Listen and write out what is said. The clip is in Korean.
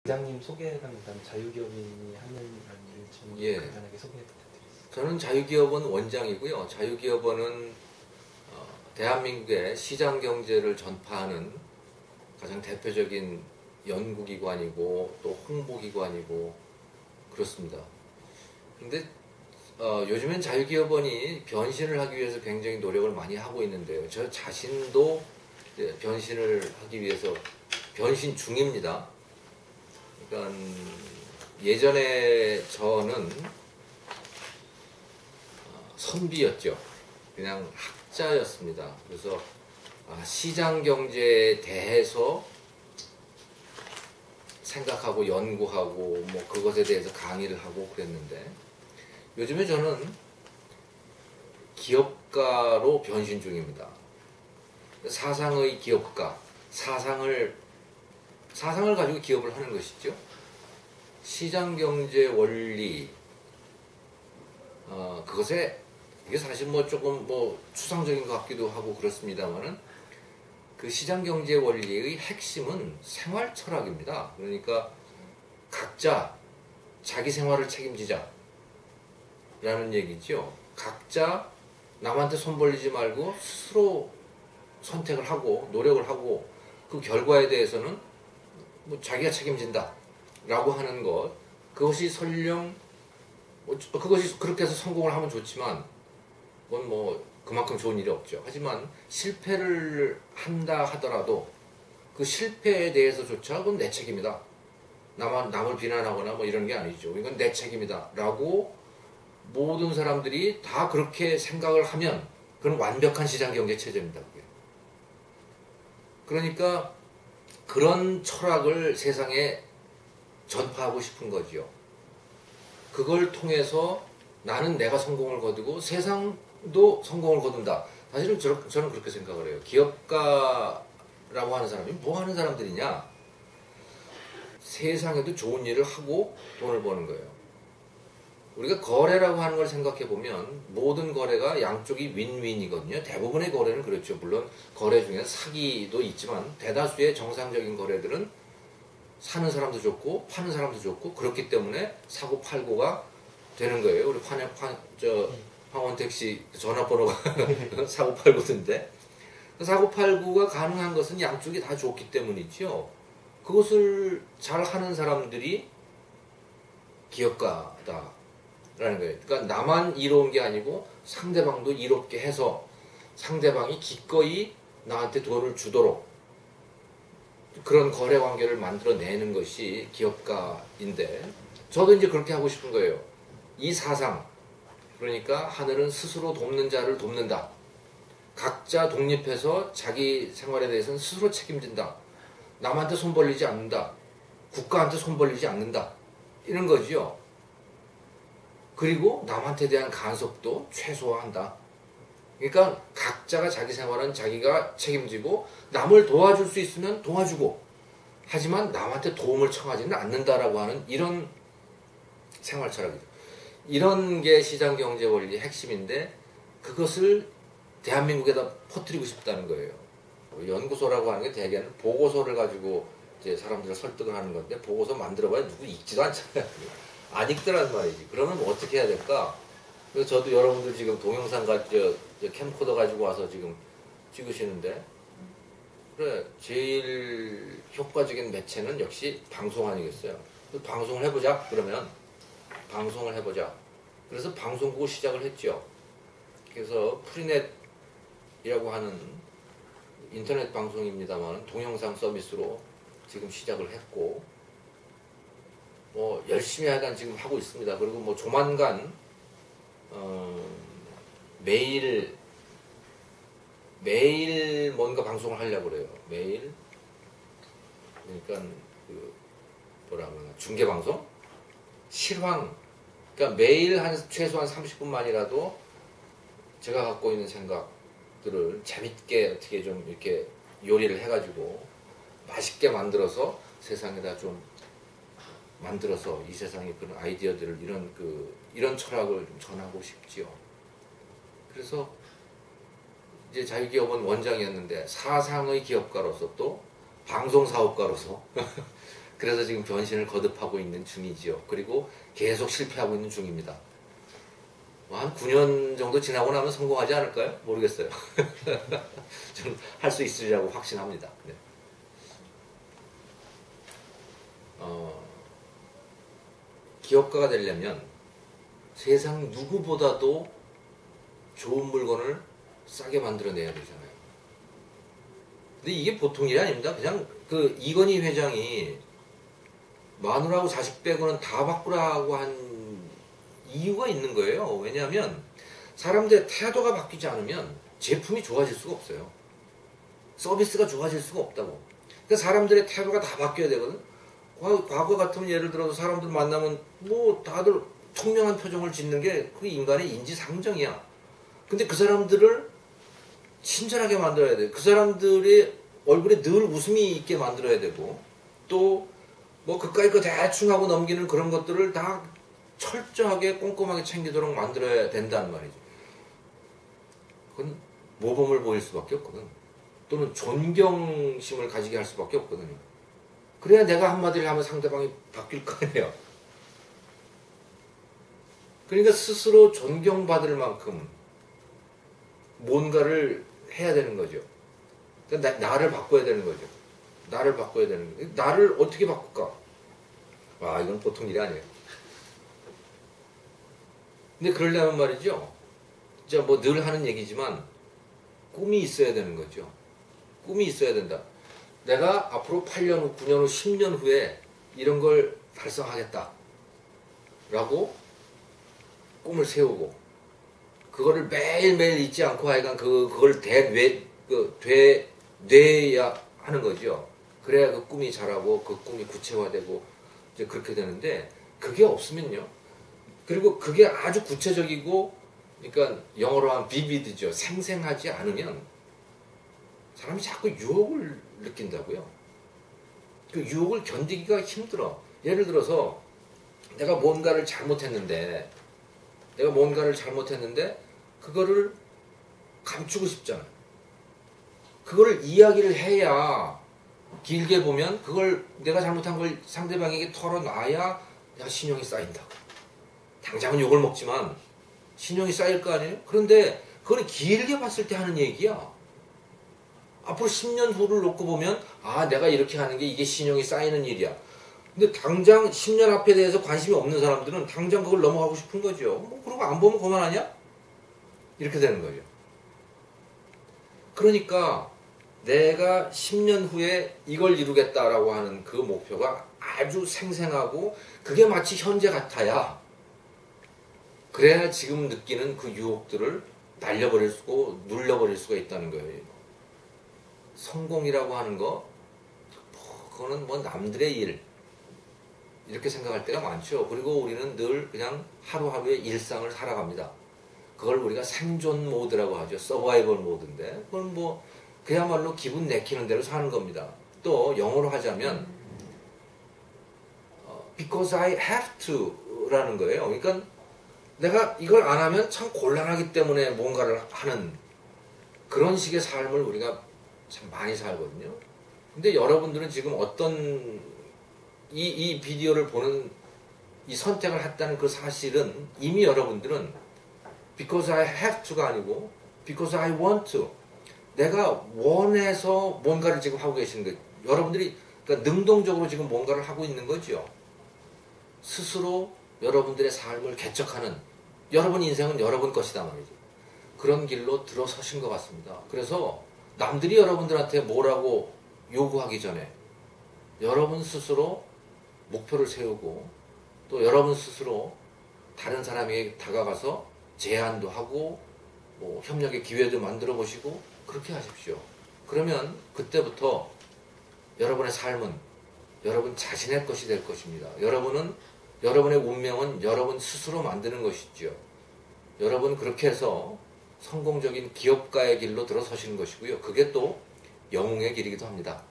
부장님 소개가 일단 자유기업인이 하는 일을 좀 예. 간단하게 소개 부탁드리겠습니다. 저는 자유기업원 원장이고요. 자유기업원은 대한민국의 시장경제를 전파하는 가장 대표적인 연구기관이고 또 홍보기관이고 그렇습니다. 근데 요즘엔 자유기업원이 변신을 하기 위해서 굉장히 노력을 많이 하고 있는데요. 저 자신도 변신을 하기 위해서 변신 중입니다. 그러니까 예전에 저는 선비였죠. 그냥 학자였습니다. 그래서 시장 경제에 대해서 생각하고 연구하고 뭐 그것에 대해서 강의를 하고 그랬는데 요즘에 저는 기업가로 변신 중입니다. 사상의 기업가, 사상을 가지고 기업을 하는 것이죠. 시장 경제 원리, 그것에 이게 사실 뭐 조금 뭐 추상적인 것 같기도 하고 그렇습니다만은 그 시장 경제 원리의 핵심은 생활 철학입니다. 그러니까 각자 자기 생활을 책임지자 라는 얘기죠. 각자 남한테 손 벌리지 말고 스스로 선택을 하고 노력을 하고 그 결과에 대해서는 뭐 자기가 책임진다 라고 하는 것, 그것이 설령 그것이 그렇게 해서 성공을 하면 좋지만 그건 뭐 그만큼 좋은 일이 없죠. 하지만 실패를 한다 하더라도 그 실패에 대해서조차 그건 내 책임이다. 남을 비난하거나 뭐 이런 게 아니죠. 이건 내 책임이다 라고 모든 사람들이 다 그렇게 생각을 하면 그건 완벽한 시장경제 체제입니다. 그게. 그러니까 그런 철학을 세상에 전파하고 싶은 거지요. 그걸 통해서 나는 내가 성공을 거두고 세상도 성공을 거둔다. 사실은 저는 그렇게 생각을 해요. 기업가라고 하는 사람이 뭐 하는 사람들이냐? 세상에도 좋은 일을 하고 돈을 버는 거예요. 우리가 거래라고 하는 걸 생각해 보면 모든 거래가 양쪽이 윈윈이거든요. 대부분의 거래는 그렇죠. 물론 거래 중에 사기도 있지만 대다수의 정상적인 거래들은 사는 사람도 좋고 파는 사람도 좋고 그렇기 때문에 사고 팔고가 되는 거예요. 우리 황원택 씨 전화번호가 사고 팔고던데 사고 팔고가 가능한 것은 양쪽이 다 좋기 때문이죠. 그것을 잘 하는 사람들이 기업가다. 라는 거예요. 그러니까 나만 이로운 게 아니고 상대방도 이롭게 해서 상대방이 기꺼이 나한테 돈을 주도록 그런 거래 관계를 만들어내는 것이 기업가인데 저도 이제 그렇게 하고 싶은 거예요. 이 사상, 그러니까 하늘은 스스로 돕는 자를 돕는다. 각자 독립해서 자기 생활에 대해서는 스스로 책임진다. 남한테 손 벌리지 않는다. 국가한테 손 벌리지 않는다. 이런 거지요. 그리고 남한테 대한 간섭도 최소화한다. 그러니까 각자가 자기 생활은 자기가 책임지고 남을 도와줄 수 있으면 도와주고 하지만 남한테 도움을 청하지는 않는다라고 하는 이런 생활 철학이죠. 이런 게 시장경제 원리의 핵심인데 그것을 대한민국에다 퍼뜨리고 싶다는 거예요. 연구소라고 하는 게 대개는 보고서를 가지고 이제 사람들을 설득을 하는 건데 보고서 만들어봐야 누구 읽지도 않잖아요. 안 읽더란 말이지. 그러면 어떻게 해야 될까? 그래서 저도 여러분들 지금 동영상 캠코더 가지고 와서 지금 찍으시는데 그래 제일 효과적인 매체는 역시 방송 아니겠어요? 방송을 해보자. 그러면 방송을 해보자. 그래서 방송국을 시작을 했죠. 그래서 프리넷이라고 하는 인터넷 방송입니다만 동영상 서비스로 지금 시작을 했고 뭐 열심히 하여간 지금 하고 있습니다. 그리고 뭐 조만간 매일 뭔가 방송을 하려고 그래요. 매일 그러니까 그 뭐라 그러나 중계 방송 실황 그러니까 매일 한 최소한 30분만이라도 제가 갖고 있는 생각들을 재밌게 어떻게 좀 이렇게 요리를 해가지고 맛있게 만들어서 세상에다 좀 만들어서 이 세상에 그런 아이디어들을 이런 철학을 좀 전하고 싶지요. 그래서 이제 자유기업원 원장이었는데 사상의 기업가로서 또 방송사업가로서 그래서 지금 변신을 거듭하고 있는 중이지요. 그리고 계속 실패하고 있는 중입니다. 한 9년 정도 지나고 나면 성공하지 않을까요? 모르겠어요. 저는 할 수 있으리라고 확신합니다. 네. 기업가가 되려면 세상 누구보다도 좋은 물건을 싸게 만들어내야 되잖아요. 근데 이게 보통 일이 아닙니다. 그냥 그 이건희 회장이 마누라하고 자식 빼고는 다 바꾸라고 한 이유가 있는 거예요. 왜냐하면 사람들의 태도가 바뀌지 않으면 제품이 좋아질 수가 없어요. 서비스가 좋아질 수가 없다고. 그러니까 사람들의 태도가 다 바뀌어야 되거든. 과거 같으면 예를 들어서 사람들 만나면 뭐 다들 총명한 표정을 짓는 게 그 인간의 인지상정이야. 근데 그 사람들을 친절하게 만들어야 돼. 그 사람들의 얼굴에 늘 웃음이 있게 만들어야 되고, 또 뭐 그까이 거 대충 하고 넘기는 그런 것들을 다 철저하게 꼼꼼하게 챙기도록 만들어야 된다는 말이죠. 그건 모범을 보일 수밖에 없거든. 또는 존경심을 가지게 할 수밖에 없거든요. 그래야 내가 한마디를 하면 상대방이 바뀔 거 아니에요. 그러니까 스스로 존경받을 만큼 뭔가를 해야 되는 거죠. 그러니까 나를 바꿔야 되는 거죠. 나를 바꿔야 되는 거예요. 나를 어떻게 바꿀까? 와, 이건 보통 일이 아니에요. 근데 그러려면 말이죠. 진짜 뭐 늘 하는 얘기지만 꿈이 있어야 되는 거죠. 꿈이 있어야 된다. 내가 앞으로 8년 후, 9년 후, 10년 후에 이런 걸 달성하겠다. 라고 꿈을 세우고 그거를 매일매일 잊지 않고 하여간 그걸 되뇌야 하는 거죠. 그래야 그 꿈이 자라고 그 꿈이 구체화되고 이제 그렇게 되는데 그게 없으면요. 그리고 그게 아주 구체적이고 그러니까 영어로 하면 비비드죠. 생생하지 않으면 사람이 자꾸 유혹을 느낀다고요. 그 유혹을 견디기가 힘들어. 예를 들어서 내가 뭔가를 잘못했는데 그거를 감추고 싶잖아. 그거를 이야기를 해야 길게 보면 그걸 내가 잘못한 걸 상대방에게 털어놔야 내가 신용이 쌓인다고. 당장은 욕을 먹지만 신용이 쌓일 거 아니에요? 그런데 그걸 길게 봤을 때 하는 얘기야. 앞으로 10년 후를 놓고 보면 내가 이렇게 하는 게 이게 신용이 쌓이는 일이야. 근데 당장 10년 앞에 대해서 관심이 없는 사람들은 당장 그걸 넘어가고 싶은 거죠. 뭐 그러고 안 보면 그만하냐? 이렇게 되는 거죠. 그러니까 내가 10년 후에 이걸 이루겠다라고 하는 그 목표가 아주 생생하고 그게 마치 현재 같아야 그래야 지금 느끼는 그 유혹들을 날려버릴 수고 눌려버릴 수가 있다는 거예요. 성공이라고 하는 거 그거는 뭐 남들의 일 이렇게 생각할 때가 많죠. 그리고 우리는 늘 그냥 하루하루의 일상을 살아갑니다. 그걸 우리가 생존 모드라고 하죠. 서바이벌 모드인데 그건 뭐 그야말로 기분 내키는 대로 사는 겁니다. 또 영어로 하자면 because I have to 라는 거예요. 그러니까 내가 이걸 안 하면 참 곤란하기 때문에 뭔가를 하는 그런 식의 삶을 우리가 참 많이 살거든요. 근데 여러분들은 지금 어떤 이 비디오를 보는 이 선택을 했다는 그 사실은 이미 여러분들은 because I have to가 아니고 because I want to 내가 원해서 뭔가를 지금 하고 계시는 거예요. 여러분들이 그러니까 능동적으로 지금 뭔가를 하고 있는 거죠. 스스로 여러분들의 삶을 개척하는 여러분 인생은 여러분 것이다 말이죠. 그런 길로 들어서신 것 같습니다. 그래서 남들이 여러분들한테 뭐라고 요구하기 전에 여러분 스스로 목표를 세우고 또 여러분 스스로 다른 사람에게 다가가서 제안도 하고 뭐 협력의 기회도 만들어 보시고 그렇게 하십시오. 그러면 그때부터 여러분의 삶은 여러분 자신의 것이 될 것입니다. 여러분의 운명은 여러분 스스로 만드는 것이죠. 여러분 그렇게 해서 성공적인 기업가의 길로 들어서시는 것이고요. 그게 또 영웅의 길이기도 합니다.